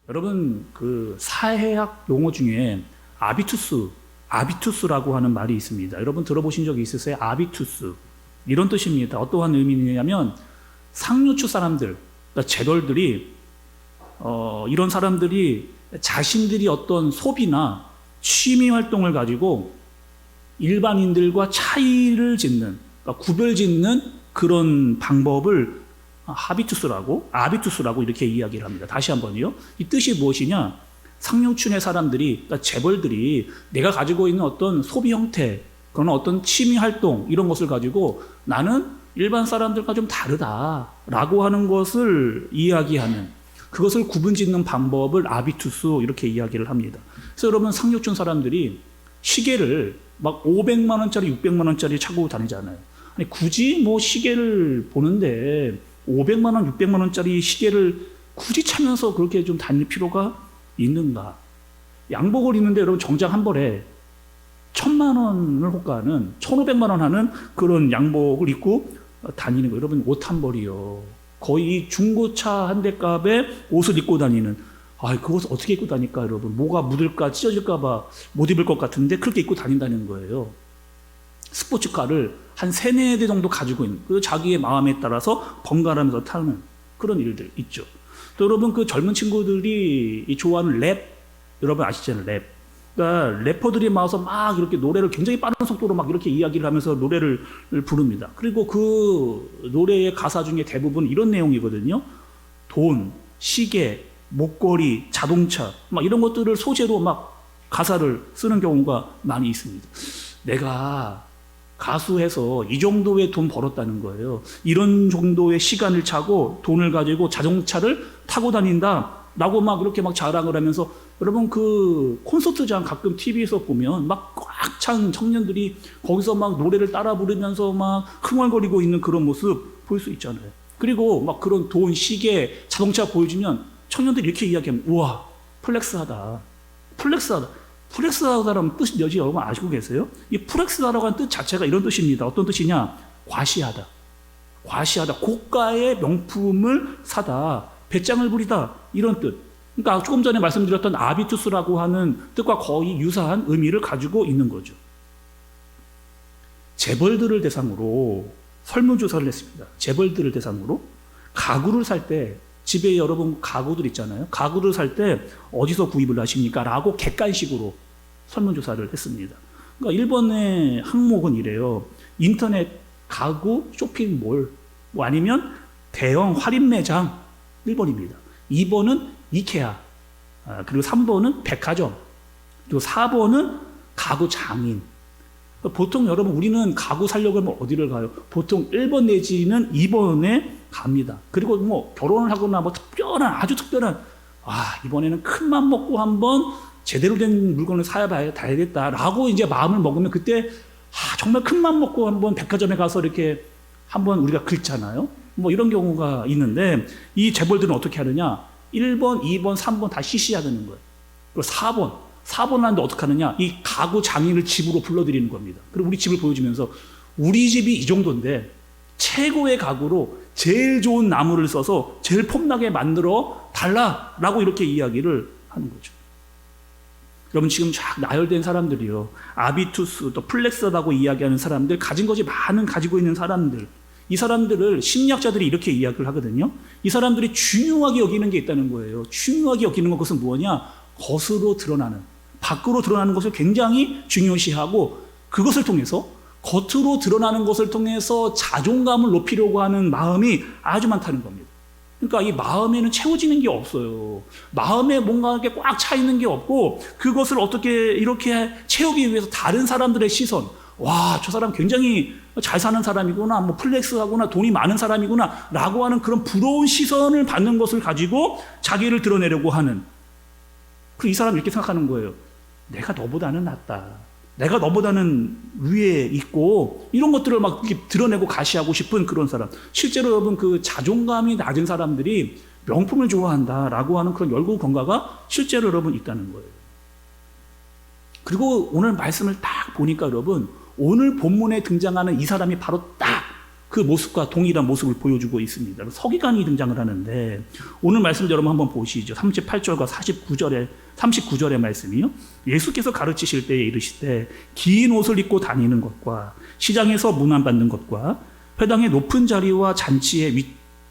여러분 그 사회학 용어 중에 아비투스라고 하는 말이 있습니다. 여러분 들어보신 적이 있으세요? 아비투스 이런 뜻입니다. 어떠한 의미냐면 상류층 사람들, 그러니까 재벌들이 이런 사람들이 자신들이 어떤 소비나 취미 활동을 가지고 일반인들과 차이를 짓는, 그러니까 구별짓는 그런 방법을 아비투스라고 이렇게 이야기를 합니다. 다시 한번요. 이 뜻이 무엇이냐? 상류층의 사람들이, 그러니까 재벌들이 내가 가지고 있는 어떤 소비 형태, 그런 어떤 취미 활동 이런 것을 가지고 나는 일반 사람들과 좀 다르다라고 하는 것을 이야기하는, 그것을 구분짓는 방법을 아비투스 이렇게 이야기를 합니다. 그래서 여러분 상류층 사람들이 시계를 막 500만 원짜리, 600만 원짜리 차고 다니잖아요. 아니 굳이 뭐 시계를 보는데 500만 원, 600만 원짜리 시계를 굳이 차면서 그렇게 좀 다닐 필요가 있는가? 양복을 입는데 여러분 정장 한 벌에 1000만 원을 호가하는 1500만 원 하는 그런 양복을 입고 다니는 거예요. 여러분 옷 한 벌이요. 거의 중고차 한 대 값에 옷을 입고 다니는, 그 옷을 어떻게 입고 다닐까 여러분? 뭐가 묻을까 찢어질까 봐 못 입을 것 같은데 그렇게 입고 다닌다는 거예요. 스포츠카를 한 3-4대 정도 가지고 있는, 그 자기의 마음에 따라서 번갈아가면서 타는 그런 일들 있죠. 또 여러분 그 젊은 친구들이 좋아하는 랩, 여러분 아시잖아요, 랩. 그러니까 래퍼들이 나와서 막 이렇게 노래를 굉장히 빠른 속도로 막 이렇게 이야기를 하면서 노래를 부릅니다. 그리고 그 노래의 가사 중에 대부분 이런 내용이거든요. 돈, 시계, 목걸이, 자동차 막 이런 것들을 소재로 막 가사를 쓰는 경우가 많이 있습니다. 내가 가수해서 이 정도의 돈 벌었다는 거예요. 이런 정도의 시간을 차고 돈을 가지고 자동차를 타고 다닌다 라고 막 이렇게 막 자랑을 하면서, 여러분 그 콘서트장 가끔 TV에서 보면 막 꽉 찬 청년들이 거기서 막 노래를 따라 부르면서 막 흥얼거리고 있는 그런 모습 볼 수 있잖아요. 그리고 막 그런 돈, 시계, 자동차 보여주면 청년들이 이렇게 이야기하면, 우와, 플렉스하다. 플렉스하다라는 뜻이 뭐지 여러분 아시고 계세요? 이 플렉스하다라고 하는 뜻 자체가 이런 뜻입니다. 어떤 뜻이냐? 과시하다. 고가의 명품을 사다. 배짱을 부리다. 이런 뜻. 그러니까 조금 전에 말씀드렸던 아비투스라고 하는 뜻과 거의 유사한 의미를 가지고 있는 거죠. 재벌들을 대상으로 설문조사를 했습니다. 재벌들을 대상으로 가구를 살 때, 집에 여러분 가구들 있잖아요. 가구를 살 때 어디서 구입을 하십니까? 라고 객관식으로 설문조사를 했습니다. 그러니까 1번의 항목은 이래요. 인터넷 가구 쇼핑몰, 뭐 아니면 대형 할인 매장 1번입니다. 2번은 이케아, 그리고 3번은 백화점, 그리고 4번은 가구 장인. 보통 여러분 우리는 가구 살려고 하면 어디를 가요? 보통 1번 내지는 2번에 갑니다. 그리고 뭐 결혼을 하거나 뭐 아주 특별한, 이번에는 큰 맘 먹고 한번 제대로 된 물건을 사야겠다라고 이제 마음을 먹으면 그때 정말 큰 맘 먹고 한번 백화점에 가서 이렇게 한번 우리가 긁잖아요. 뭐 이런 경우가 있는데, 이 재벌들은 어떻게 하느냐? 1번, 2번, 3번 다 CC하는 거예요. 그리고 4번 하는데 어떻게 하느냐? 이 가구 장인을 집으로 불러들이는 겁니다. 그리고 우리 집을 보여주면서 우리 집이 이 정도인데 최고의 가구로 제일 좋은 나무를 써서 제일 폼나게 만들어 달라라고 이렇게 이야기를 하는 거죠. 여러분 지금 쫙 나열된 사람들이요, 아비투스 또 플렉스하다고 이야기하는 사람들, 가진 것이 많은 가지고 있는 사람들, 이 사람들을 심리학자들이 이렇게 이야기를 하거든요. 이 사람들이 중요하게 여기는 게 있다는 거예요. 중요하게 여기는 것은 뭐냐? 겉으로 드러나는, 밖으로 드러나는 것을 굉장히 중요시하고, 그것을 통해서 겉으로 드러나는 것을 통해서 자존감을 높이려고 하는 마음이 아주 많다는 겁니다. 그러니까 이 마음에는 채워지는 게 없어요. 마음에 뭔가 이렇게 꽉 차 있는 게 없고, 그것을 어떻게 이렇게 채우기 위해서 다른 사람들의 시선, 저 사람 굉장히 잘 사는 사람이구나, 뭐 플렉스하구나, 돈이 많은 사람이구나 라고 하는 그런 부러운 시선을 받는 것을 가지고 자기를 드러내려고 하는, 이 사람이 이렇게 생각하는 거예요. 내가 너보다는 낫다, 내가 너보다는 위에 있고, 이런 것들을 막 이렇게 드러내고 가시하고 싶은 그런 사람. 실제로 여러분 그 자존감이 낮은 사람들이 명품을 좋아한다라고 하는 그런 열구 경과가 실제로 여러분 있다는 거예요. 그리고 오늘 말씀을 딱 보니까 여러분, 오늘 본문에 등장하는 이 사람이 바로 딱 그 모습과 동일한 모습을 보여주고 있습니다. 서기관이 등장을 하는데 오늘 말씀 여러분 한번 보시죠. 38절과 39절의 말씀이요. 예수께서 가르치실 때에 이르시되 긴 옷을 입고 다니는 것과 시장에서 문안받는 것과 회당의 높은 자리와 잔치의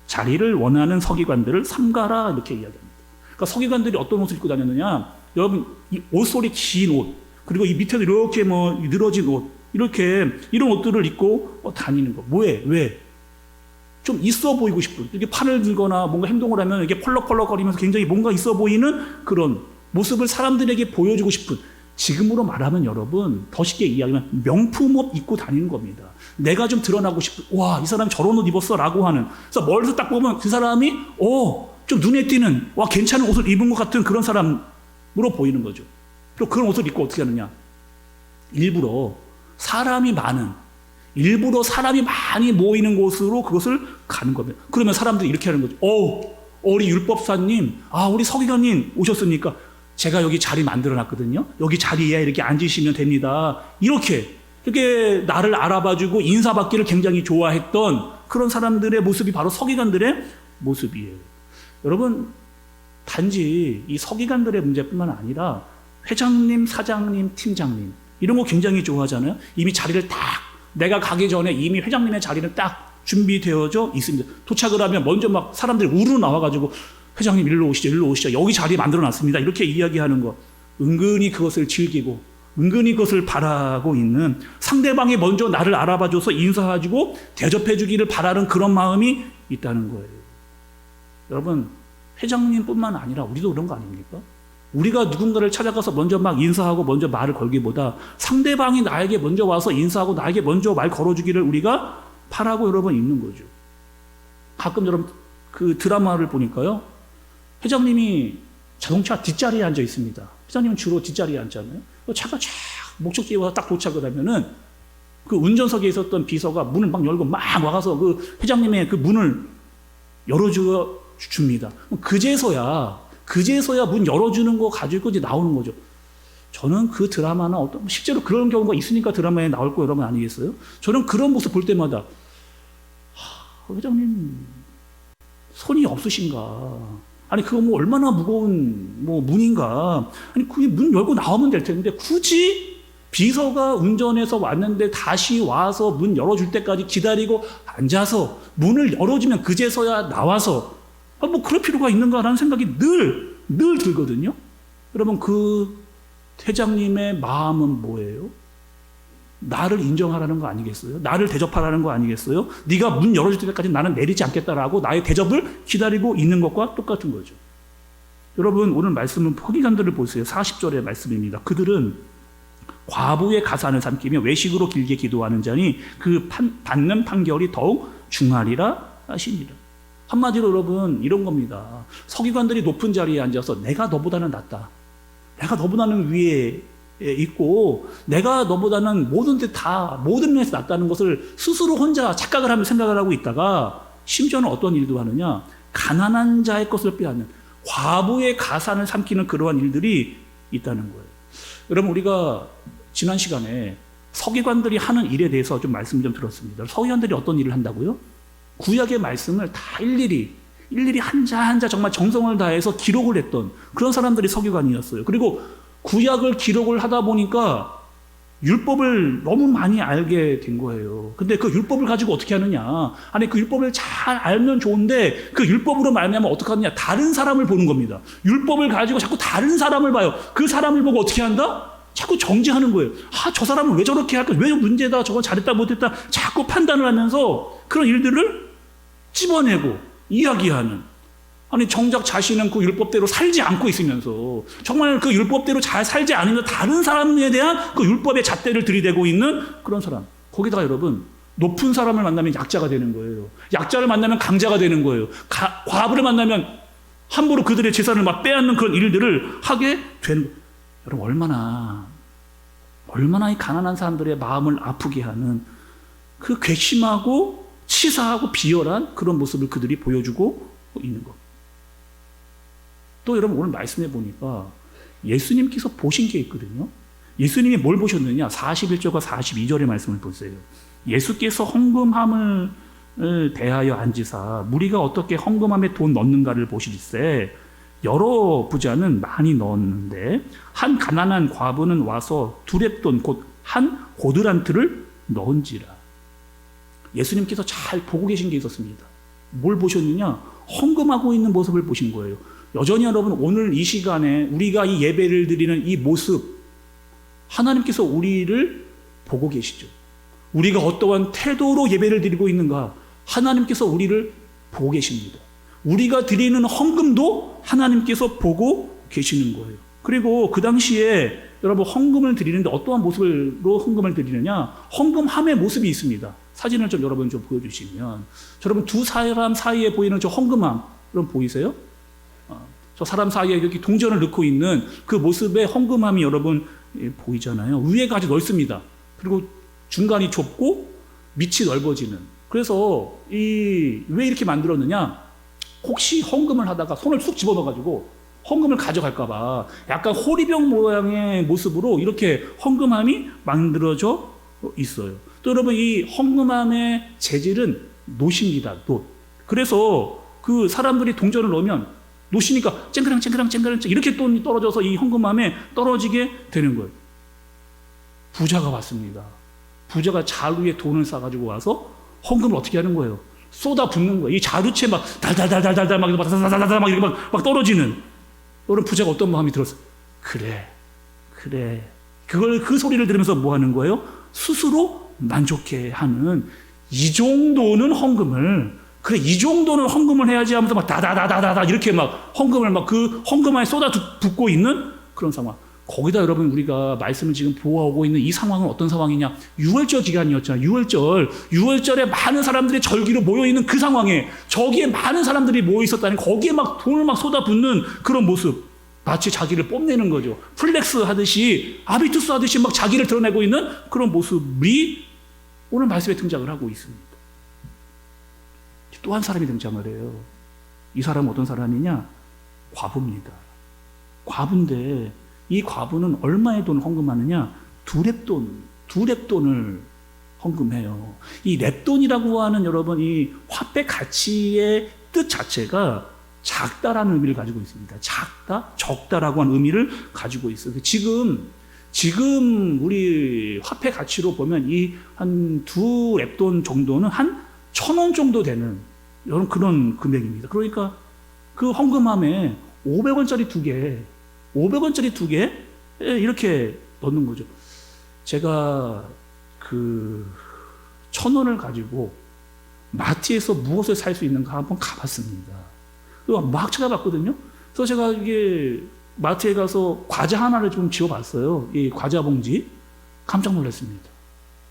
윗자리를 원하는 서기관들을 삼가라 이렇게 이야기합니다. 그러니까 서기관들이 어떤 옷을 입고 다녔느냐, 여러분 이 옷소리 긴 옷, 그리고 이 밑에도 이렇게 늘어진 옷, 이렇게 이런 옷들을 입고 다니는 거. 뭐해? 왜? 좀 있어 보이고 싶은, 이렇게 팔을 들거나 뭔가 행동을 하면 이게 펄럭펄럭거리면서 굉장히 뭔가 있어 보이는 그런 모습을 사람들에게 보여주고 싶은, 지금으로 말하면 여러분 더 쉽게 이야기하면 명품 옷 입고 다니는 겁니다. 내가 좀 드러나고 싶은, 와, 이 사람이 저런 옷 입었어 라고 하는. 그래서 멀리서 딱 보면 그 사람이 좀 눈에 띄는, 와, 괜찮은 옷을 입은 것 같은 그런 사람으로 보이는 거죠. 그리고 그런 옷을 입고 어떻게 하느냐, 일부러 사람이 많이 모이는 곳으로 그것을 가는 겁니다. 그러면 사람들이 이렇게 하는 거죠. 우리 율법사님, 우리 서기관님 오셨으니까 제가 여기 자리 만들어 놨거든요. 여기 자리에 이렇게 앉으시면 됩니다. 이렇게 나를 알아봐주고 인사받기를 굉장히 좋아했던 그런 사람들의 모습이 바로 서기관들의 모습이에요. 여러분, 단지 이 서기관들의 문제뿐만 아니라 회장님, 사장님, 팀장님 이런 거 굉장히 좋아하잖아요. 이미 자리를 딱, 내가 가기 전에 이미 회장님의 자리는 딱 준비되어져 있습니다. 도착을 하면 먼저 막 사람들이 우르르 나와가지고 회장님 일로 오시죠. 여기 자리 만들어 놨습니다. 이렇게 이야기하는 거. 은근히 그것을 즐기고 은근히 그것을 바라고 있는, 상대방이 먼저 나를 알아봐줘서 인사해주고 대접해주기를 바라는 그런 마음이 있다는 거예요. 여러분, 회장님뿐만 아니라 우리도 그런 거 아닙니까? 우리가 누군가를 찾아가서 먼저 막 인사하고 먼저 말을 걸기보다 상대방이 나에게 먼저 와서 인사하고 나에게 먼저 말 걸어주기를 우리가 바라고 여러분 있는 거죠. 가끔 여러분 그 드라마를 보니까요, 회장님이 자동차 뒷자리에 앉아 있습니다. 회장님은 주로 뒷자리에 앉잖아요. 차가 쫙 목적지에 와서 딱 도착을 하면은 그 운전석에 있었던 비서가 문을 막 열고 막 와가서 그 회장님의 그 문을 열어줍니다. 그제서야 문 열어주는 거 가지고 이제 나오는 거죠. 저는 그 드라마나 실제로 그런 경우가 있으니까 드라마에 나올 거 여러분 아니겠어요? 저는 그런 모습 볼 때마다 회장님 손이 없으신가? 아니 그거 얼마나 무거운 문인가? 아니 그게 문 열고 나오면 될 텐데 굳이 비서가 운전해서 왔는데 다시 와서 문 열어줄 때까지 기다리고 앉아서 문을 열어주면 그제서야 나와서 그럴 필요가 있는가라는 생각이 늘 들거든요. 여러분, 그 회장님의 마음은 뭐예요? 나를 인정하라는 거 아니겠어요? 나를 대접하라는 거 아니겠어요? 네가 문 열어줄 때까지 나는 내리지 않겠다라고 나의 대접을 기다리고 있는 것과 똑같은 거죠. 여러분, 오늘 말씀은 서기관들을 보세요. 40절의 말씀입니다. 그들은 과부의 가산을 삼키며 외식으로 길게 기도하는 자니 그 받는 판결이 더욱 중하리라 하시니라. 한마디로 여러분 이런 겁니다. 서기관들이 높은 자리에 앉아서 내가 너보다는 낫다, 내가 너보다는 위에 있고 내가 너보다는 모든 면에서 낫다는 것을 스스로 혼자 착각을 하며 생각을 하고 있다가, 심지어는 어떤 일도 하느냐, 가난한 자의 것을 빼앗는 과부의 가산을 삼키는 그러한 일들이 있다는 거예요. 여러분, 우리가 지난 시간에 서기관들이 하는 일에 대해서 좀 말씀 좀 들었습니다. 서기관들이 어떤 일을 한다고요? 구약의 말씀을 다 일일이 한자 한자 정말 정성을 다해서 기록을 했던 그런 사람들이 서기관이었어요. 그리고 구약을 기록을 하다 보니까 율법을 너무 많이 알게 된 거예요. 근데 그 율법을 가지고 어떻게 하느냐? 아니 그 율법을 잘 알면 좋은데 그 율법으로 말미암아 어떻게 하느냐? 다른 사람을 보는 겁니다. 율법을 가지고 자꾸 다른 사람을 봐요. 그 사람을 보고 어떻게 한다? 자꾸 정죄하는 거예요. 저 사람은 왜 저렇게 할까? 왜 문제다? 저건 잘했다 못했다? 자꾸 판단을 하면서 그런 일들을 찝어내고 이야기하는, 아니 정작 자신은 그 율법대로 살지 않고 있으면서 정말 그 율법대로 잘 살지 않으면 다른 사람에 대한 그 율법의 잣대를 들이대고 있는 그런 사람. 거기다가 여러분 높은 사람을 만나면 약자가 되는 거예요. 약자를 만나면 강자가 되는 거예요. 과부를 만나면 함부로 그들의 재산을 막 빼앗는 그런 일들을 하게 되는 거예요. 여러분 얼마나 이 가난한 사람들의 마음을 아프게 하는 그 괘씸하고 치사하고 비열한 그런 모습을 그들이 보여주고 있는 것. 또 여러분 오늘 말씀해 보니까 예수님께서 보신 게 있거든요. 예수님이 뭘 보셨느냐? 41절과 42절의 말씀을 보세요. 예수께서 헌금함을 대하여 앉으사 무리가 어떻게 헌금함에 돈 넣는가를 보시리세. 여러 부자는 많이 넣었는데 한 가난한 과부는 와서 두렙돈 곧 한 고드란트를 넣은지라. 예수님께서 잘 보고 계신 게 있었습니다. 뭘 보셨느냐? 헌금하고 있는 모습을 보신 거예요. 여전히 여러분 오늘 이 시간에 우리가 이 예배를 드리는 이 모습, 하나님께서 우리를 보고 계시죠. 우리가 어떠한 태도로 예배를 드리고 있는가, 하나님께서 우리를 보고 계십니다. 우리가 드리는 헌금도 하나님께서 보고 계시는 거예요. 그리고 그 당시에 여러분 헌금을 드리는데 어떠한 모습으로 헌금을 드리느냐? 헌금함의 모습이 있습니다. 사진을 좀 여러분 좀 보여주시면, 여러분 두 사람 사이에 보이는 저 헌금함, 여러분 보이세요? 저 사람 사이에 이렇게 동전을 넣고 있는 그 모습의 헌금함이 여러분 보이잖아요. 위에가 아주 넓습니다. 그리고 중간이 좁고 밑이 넓어지는. 그래서 왜 이렇게 만들었느냐? 혹시 헌금을 하다가 손을 쑥 집어넣어가지고 헌금을 가져갈까봐 약간 호리병 모양의 모습으로 이렇게 헌금함이 만들어져 있어요. 또 여러분 이 헌금함의 재질은 놋입니다. 놋. 그래서 그 사람들이 동전을 넣으면 놋이니까 쨍그랑 이렇게 돈이 떨어져서 이 헌금함에 떨어지게 되는 거예요. 부자가 왔습니다. 부자가 자루에 돈을 싸가지고 와서 헌금을 어떻게 하는 거예요? 쏟아 붓는 거예요. 이 자루채 막 달달달달달달 막 이렇게 막 떨어지는. 여러분 부자가 어떤 마음이 들었어요? 그래. 그 소리를 들으면서 뭐 하는 거예요? 스스로 만족해 하는, 이 정도는 헌금을, 그래 이 정도는 헌금을 해야지 하면서 막 다다다다다 이렇게 막 헌금을 막 그 헌금 안에 쏟아 붓고 있는 그런 상황. 거기다 여러분 우리가 말씀을 지금 보아오고 있는 이 상황은 어떤 상황이냐? 유월절 기간이었잖아요. 유월절에 많은 사람들이 절기로 모여있는 그 상황에 저기에 많은 사람들이 모여있었다니, 거기에 막 돈을 막 쏟아붓는 그런 모습, 마치 자기를 뽐내는 거죠. 플렉스 하듯이, 아비투스 하듯이 막 자기를 드러내고 있는 그런 모습이 오늘 말씀에 등장을 하고 있습니다. 또 한 사람이 등장을 해요. 이 사람은 어떤 사람이냐? 과부입니다. 과부인데 이 과부는 얼마의 돈을 헌금하느냐? 두 렙돈을 헌금해요. 이 렙돈이라고 하는 여러분 이 화폐 가치의 뜻 자체가 작다라는 의미를 가지고 있습니다. 작다, 적다라고 하는 의미를 가지고 있어요. 지금 우리 화폐 가치로 보면 이 한 두 렙돈 정도는 한 1,000원 정도 되는 이런 그런 금액입니다. 그러니까 그 헌금함에 500원짜리 두 개 이렇게 넣는 거죠. 제가 그 1,000원을 가지고 마트에서 무엇을 살 수 있는가 한번 가봤습니다. 막 찾아봤거든요. 그래서 제가 이게 마트에 가서 과자 하나를 좀 지어봤어요. 이 과자 봉지. 깜짝 놀랐습니다.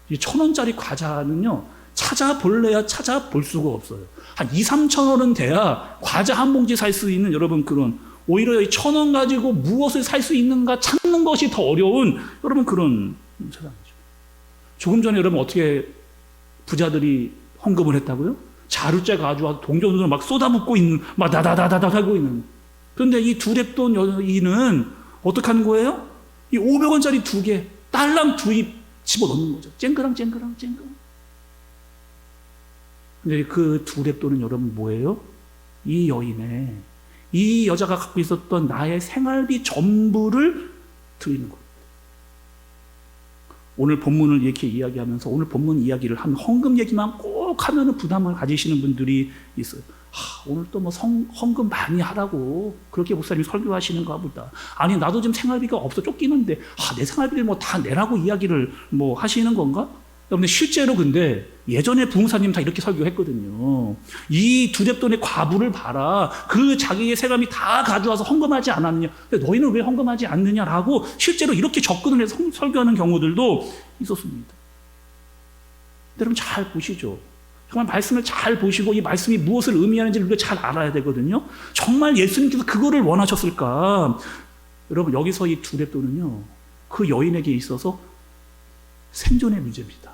이 1,000원짜리 과자는요, 찾아볼래야 찾아볼 수가 없어요. 한 2-3,000원은 돼야 과자 한 봉지 살 수 있는 여러분 그런, 오히려 이 1,000원 가지고 무엇을 살 수 있는가 찾는 것이 더 어려운 여러분 그런 세상이죠. 조금 전에 여러분 어떻게 부자들이 헌금을 했다고요? 자루째 가지고 동전으로 막 쏟아붓고 있는, 막 다다다다다 하고 있는. 그런데 이 두 렙돈 여인은 어떻게 하는 거예요? 이 500원짜리 두 개, 딸랑 두입 집어넣는 거죠. 쨍그랑. 근데 그 두 렙돈은 여러분 뭐예요? 이 여자가 갖고 있었던 나의 생활비 전부를 드리는 겁니다. 오늘 본문을 이렇게 이야기하면서 오늘 본문 이야기를 하면 헌금 얘기만 꼭 하면은 부담을 가지시는 분들이 있어요. 오늘 또 뭐 헌금 많이 하라고 그렇게 목사님이 설교하시는가 보다. 아니 나도 지금 생활비가 없어 쫓기는데 내 생활비를 뭐 다 내라고 이야기를 뭐 하시는 건가? 여러분 실제로 근데 예전에 부흥사님 다 이렇게 설교했거든요. 이 두 렙돈의 과부를 봐라. 그 자기의 생활비 다 가져와서 헌금하지 않았느냐. 너희는 왜 헌금하지 않느냐라고 실제로 이렇게 접근을 해서 설교하는 경우들도 있었습니다. 여러분 잘 보시죠. 정말 말씀을 잘 보시고 이 말씀이 무엇을 의미하는지를 우리가 잘 알아야 되거든요. 정말 예수님께서 그거를 원하셨을까? 여러분 여기서 이 두 렙돈은요, 그 여인에게 있어서 생존의 문제입니다.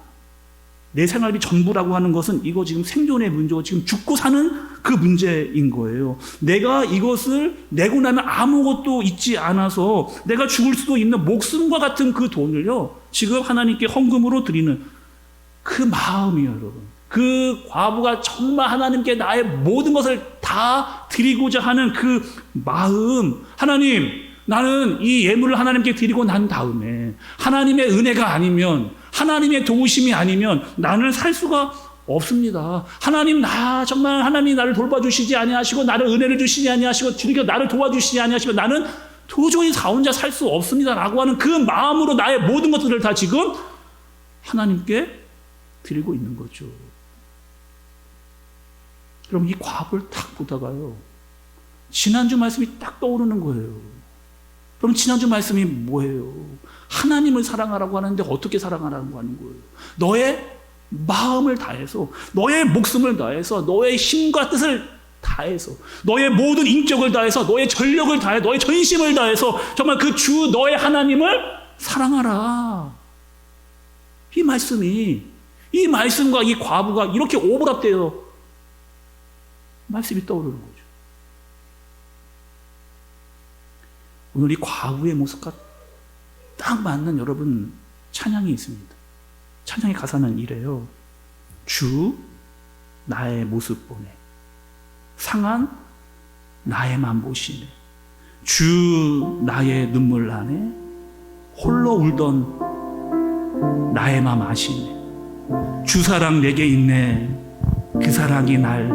내 생활비 전부라고 하는 것은 이거 지금 생존의 문제고 지금 죽고 사는 그 문제인 거예요. 내가 이것을 내고 나면 아무것도 있지 않아서 내가 죽을 수도 있는 목숨과 같은 그 돈을요, 지금 하나님께 헌금으로 드리는 그 마음이에요, 여러분. 그 과부가 정말 하나님께 나의 모든 것을 다 드리고자 하는 그 마음, 하나님, 나는 이 예물을 하나님께 드리고 난 다음에 하나님의 은혜가 아니면, 하나님의 도우심이 아니면 나는 살 수가 없습니다. 하나님, 나 정말 하나님이 나를 돌봐주시지 아니하시고 나를 은혜를 주시지 아니하시고 주님께서 나를 도와주시지 아니하시고 나는 도저히 나 혼자 살 수 없습니다 라고 하는 그 마음으로 나의 모든 것들을 다 지금 하나님께 드리고 있는 거죠. 여러분, 이 과부를 딱 보다가요, 지난주 말씀이 딱 떠오르는 거예요. 그럼 지난주 말씀이 뭐예요? 하나님을 사랑하라고 하는데 어떻게 사랑하라고 하는 거예요? 너의 마음을 다해서, 너의 목숨을 다해서, 너의 힘과 뜻을 다해서, 너의 모든 인격을 다해서, 너의 전력을 다해, 너의 전심을 다해서 정말 그 주 너의 하나님을 사랑하라. 이 말씀이, 이 말씀과 이 과부가 이렇게 오버랩되어 말씀이 떠오르는 거죠. 오늘 이 과부의 모습과 딱 맞는 여러분 찬양이 있습니다. 찬양의 가사는 이래요. 주 나의 모습 보네, 상한 나의 맘 보시네, 주 나의 눈물 나네, 홀로 울던 나의 맘 아시네, 주 사랑 내게 있네, 그 사랑이 날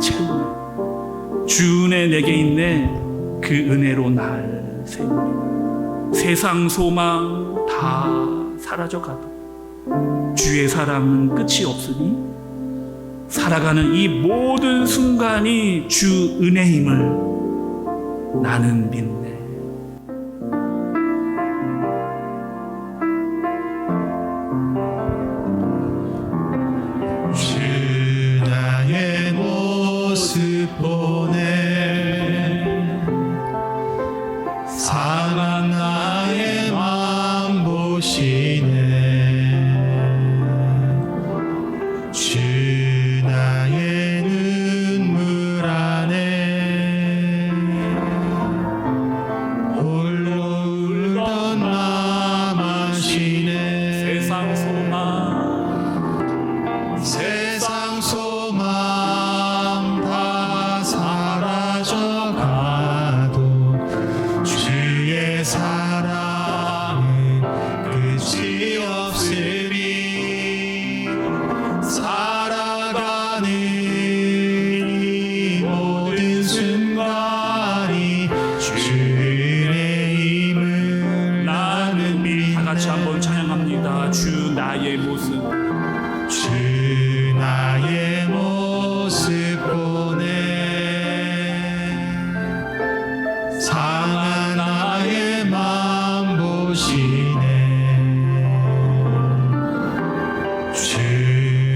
채우네, 주 은혜 내게 있네, 그 은혜로 날 세우네, 세상 소망 다 사라져가도 주의 사랑은 끝이 없으니 살아가는 이 모든 순간이 주 은혜임을 나는 믿네. 주 나의 모습 보네, 상한 나의 맘 보시네, 주 나의 눈물 안에 홀로 울던 맘 아시네, 세상 소망 다 사라져가도 주의 사랑은 끝이 없으니 살아가는 이 모든 순간이 주 은혜임을 나는 믿네. 다 같이 한번 찬양합니다. 주 나의 모습, 주 나의 모습 보네, 상한 나의 맘 보시네, 주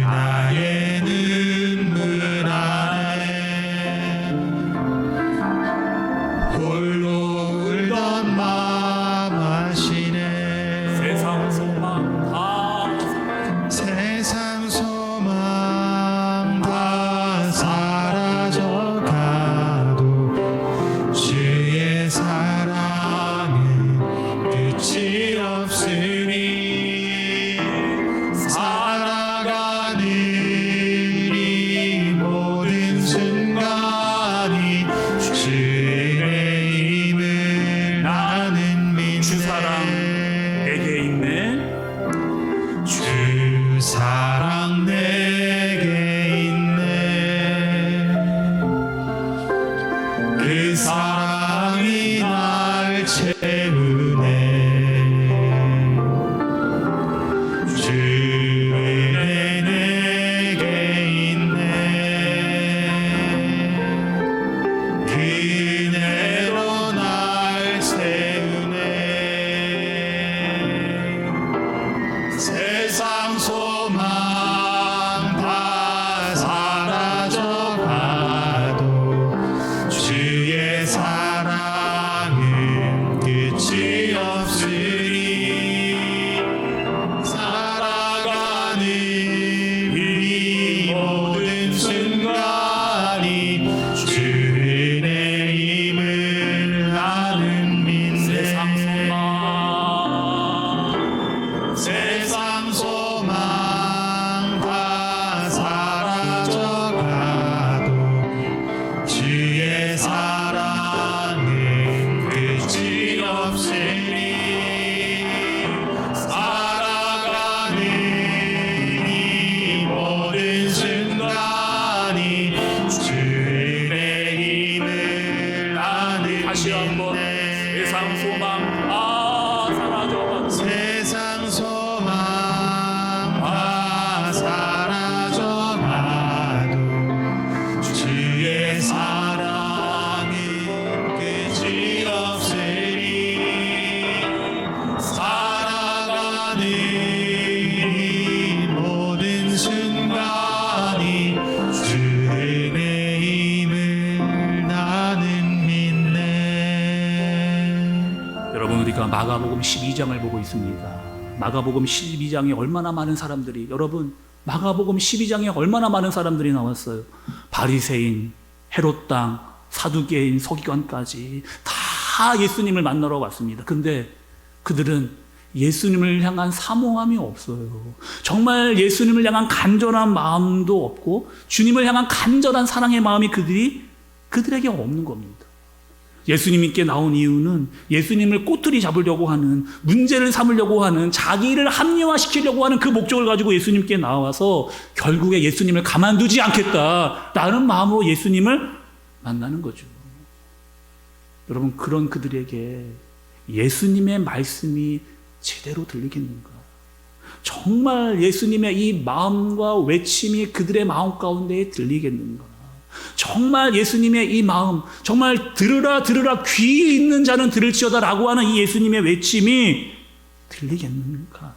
나의 눈물 안에 홀로 울던 맘 아시네, 세상 소망 다 세상 소망 다 사라져가도 주의 사랑은 끝이 없으니 살아가는 이 모든 순간이 주 은혜임을 나는 믿네. 주 사랑 내게 있네, 주 사랑 내게 있네, 그 사랑이 날 채우네, 주 은혜 내게 있네, 그 은혜로 날 세우네, 세상 소망 다 사라져가도 주의 사랑은 끝이 없으니 살아가는 이 모든 순간이 주 은혜임을 나는 믿네. 세상 소망 세상 마가복음 12장을 보고 있습니다. 마가복음 12장에 얼마나 많은 사람들이, 여러분, 마가복음 12장에 얼마나 많은 사람들이 나왔어요. 바리새인, 헤롯 땅, 사두개인, 서기관까지 다 예수님을 만나러 왔습니다. 근데 그들은 예수님을 향한 사모함이 없어요. 정말 예수님을 향한 간절한 마음도 없고 주님을 향한 간절한 사랑의 마음이 그들에게 없는 겁니다. 예수님께 나온 이유는 예수님을 꼬투리 잡으려고 하는, 문제를 삼으려고 하는, 자기를 합리화시키려고 하는 그 목적을 가지고 예수님께 나와서 결국에 예수님을 가만두지 않겠다라는 마음으로 예수님을 만나는 거죠. 여러분, 그런 그들에게 예수님의 말씀이 제대로 들리겠는가? 정말 예수님의 이 마음과 외침이 그들의 마음 가운데에 들리겠는가? 정말 예수님의 이 마음, 정말 들으라 들으라 귀 있는 자는 들을지어다 라고 하는 이 예수님의 외침이 들리겠는가?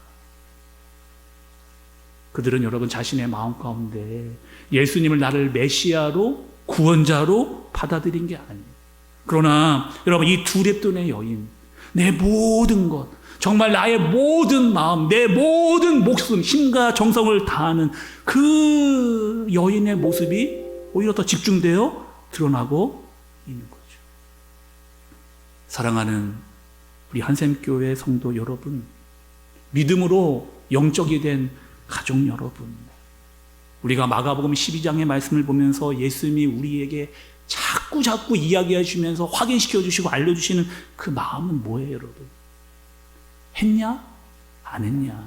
그들은 여러분 자신의 마음 가운데 예수님을 나를 메시아로, 구원자로 받아들인 게 아니에요. 그러나 여러분, 이 두 렙돈의 여인, 내 모든 것, 정말 나의 모든 마음, 내 모든 목숨, 힘과 정성을 다하는 그 여인의 모습이 오히려 더 집중되어 드러나고 있는 거죠. 사랑하는 우리 한샘교회 성도 여러분, 믿음으로 영적이 된 가족 여러분, 우리가 마가복음 12장의 말씀을 보면서 예수님이 우리에게 자꾸 이야기해 주면서 확인시켜 주시고 알려주시는 그 마음은 뭐예요, 여러분? 했냐? 안 했냐?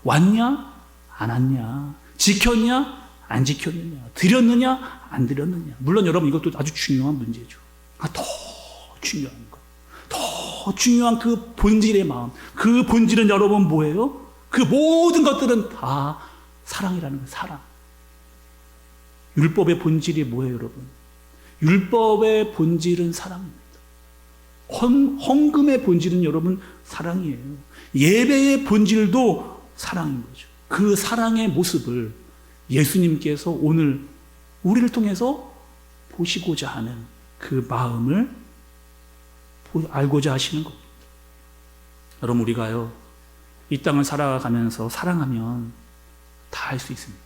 왔냐? 안 왔냐? 지켰냐? 안 지켰느냐? 드렸느냐? 안 드렸느냐? 물론 여러분, 이것도 아주 중요한 문제죠. 더 중요한 거, 더 중요한 그 본질의 마음, 그 본질은 여러분 뭐예요? 그 모든 것들은 다 사랑이라는 거예요. 사랑. 율법의 본질이 뭐예요, 여러분? 율법의 본질은 사랑입니다. 헌금의 본질은 여러분 사랑이에요. 예배의 본질도 사랑인 거죠. 그 사랑의 모습을 예수님께서 오늘 우리를 통해서 보시고자 하는 그 마음을 알고자 하시는 겁니다. 여러분, 우리가요, 이 땅을 살아가면서 사랑하면 다 할 수 있습니다.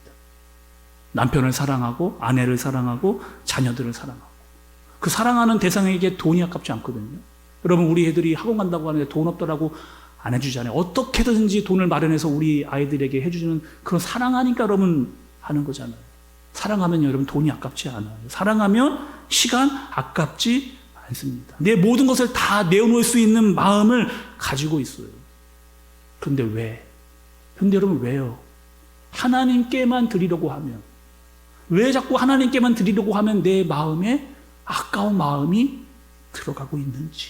남편을 사랑하고, 아내를 사랑하고, 자녀들을 사랑하고. 그 사랑하는 대상에게 돈이 아깝지 않거든요. 여러분, 우리 애들이 학원 간다고 하는데 돈 없더라고 안 해주잖아요. 어떻게든지 돈을 마련해서 우리 아이들에게 해주는 그런 사랑하니까 여러분 하는 거잖아요. 사랑하면 여러분 돈이 아깝지 않아요. 사랑하면 시간 아깝지 않습니다. 내 모든 것을 다 내어놓을 수 있는 마음을 가지고 있어요. 그런데 왜? 그런데 여러분, 왜요? 하나님께만 드리려고 하면, 왜 자꾸 하나님께만 드리려고 하면 내 마음에 아까운 마음이 들어가고 있는지.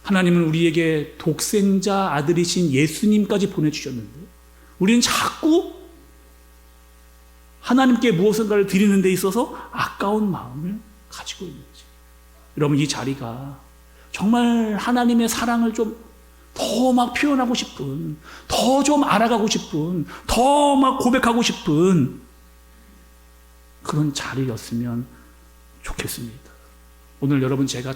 하나님은 우리에게 독생자 아들이신 예수님까지 보내주셨는데 우리는 자꾸 하나님께 무엇인가를 드리는 데 있어서 아까운 마음을 가지고 있는지. 여러분, 이 자리가 정말 하나님의 사랑을 좀 더 막 표현하고 싶은, 더 좀 알아가고 싶은, 더 막 고백하고 싶은 그런 자리였으면 좋겠습니다. 오늘 여러분, 제가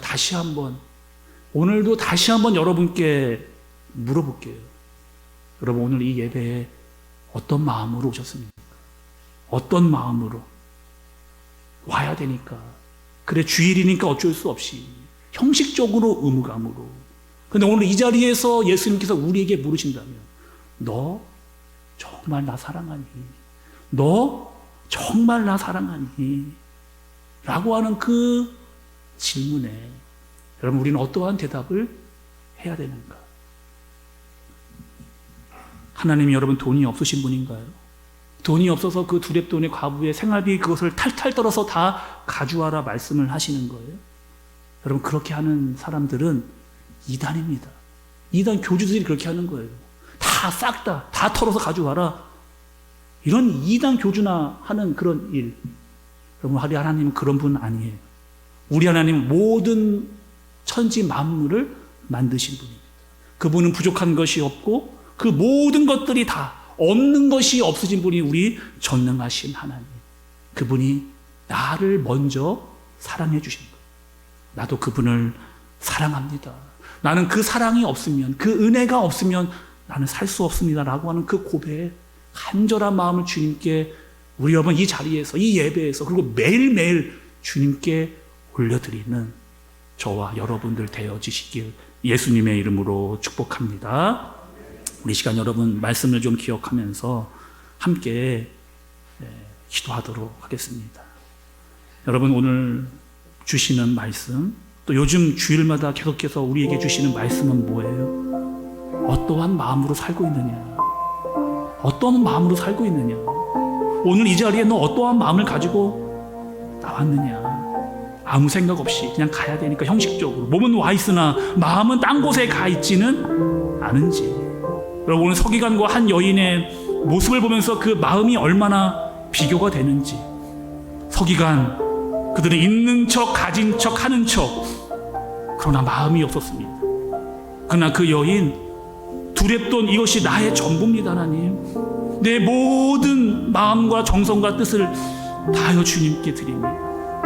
오늘도 다시 한번 여러분께 물어볼게요. 여러분, 오늘 이 예배에 어떤 마음으로 오셨습니까? 어떤 마음으로? 와야 되니까. 그래, 주일이니까 어쩔 수 없이. 형식적으로, 의무감으로. 근데 오늘 이 자리에서 예수님께서 우리에게 물으신다면, 너 정말 나 사랑하니? 너 정말 나 사랑하니? 라고 하는 그 질문에 여러분, 우리는 어떠한 대답을 해야 되는가? 하나님이 여러분 돈이 없으신 분인가요? 돈이 없어서 그 두렙돈의 과부의 생활비 그것을 탈탈 떨어서 다 가져와라 말씀을 하시는 거예요? 여러분, 그렇게 하는 사람들은 이단입니다. 이단 교주들이 그렇게 하는 거예요. 다 싹 다 털어서 가져와라. 이런 이단 교주나 하는 그런 일. 여러분, 우리 하나님은 그런 분 아니에요. 우리 하나님은 모든 천지 만물을 만드신 분입니다. 그분은 부족한 것이 없고 그 모든 것들이 다 없는 것이 없으신 분이 우리 전능하신 하나님. 그분이 나를 먼저 사랑해 주신 거예요. 나도 그분을 사랑합니다. 나는 그 사랑이 없으면, 그 은혜가 없으면 나는 살 수 없습니다라고 하는 그 고백, 간절한 마음을 주님께 우리 여러분 이 자리에서, 이 예배에서, 그리고 매일매일 주님께 올려드리는 저와 여러분들 되어지시길 예수님의 이름으로 축복합니다. 우리 시간 여러분 말씀을 좀 기억하면서 함께 기도하도록 하겠습니다. 여러분 오늘 주시는 말씀, 또 요즘 주일마다 계속해서 우리에게 주시는 말씀은 뭐예요? 어떠한 마음으로 살고 있느냐? 어떠한 마음으로 살고 있느냐? 오늘 이 자리에 너 어떠한 마음을 가지고 나왔느냐? 아무 생각 없이 그냥 가야 되니까 형식적으로 몸은 와 있으나 마음은 딴 곳에 가 있지는 않은지. 여러분 오늘 서기관과 한 여인의 모습을 보면서 그 마음이 얼마나 비교가 되는지. 서기관, 그들은 있는 척 가진 척 하는 척, 그러나 마음이 없었습니다. 그러나 그 여인, 두렵던 이것이 나의 전부입니다. 하나님, 내 모든 마음과 정성과 뜻을 다하여 주님께 드립니다.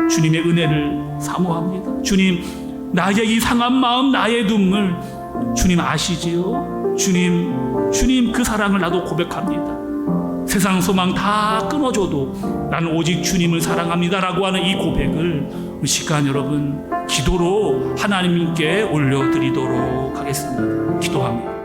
주님의 은혜를 사모합니다. 주님, 나의 이 상한 마음, 나의 눈물 주님 아시지요? 주님 그 사랑을 나도 고백합니다. 세상 소망 다 끊어줘도 나는 오직 주님을 사랑합니다라고 하는 이 고백을 이 시간 여러분 기도로 하나님께 올려드리도록 하겠습니다. 기도합니다.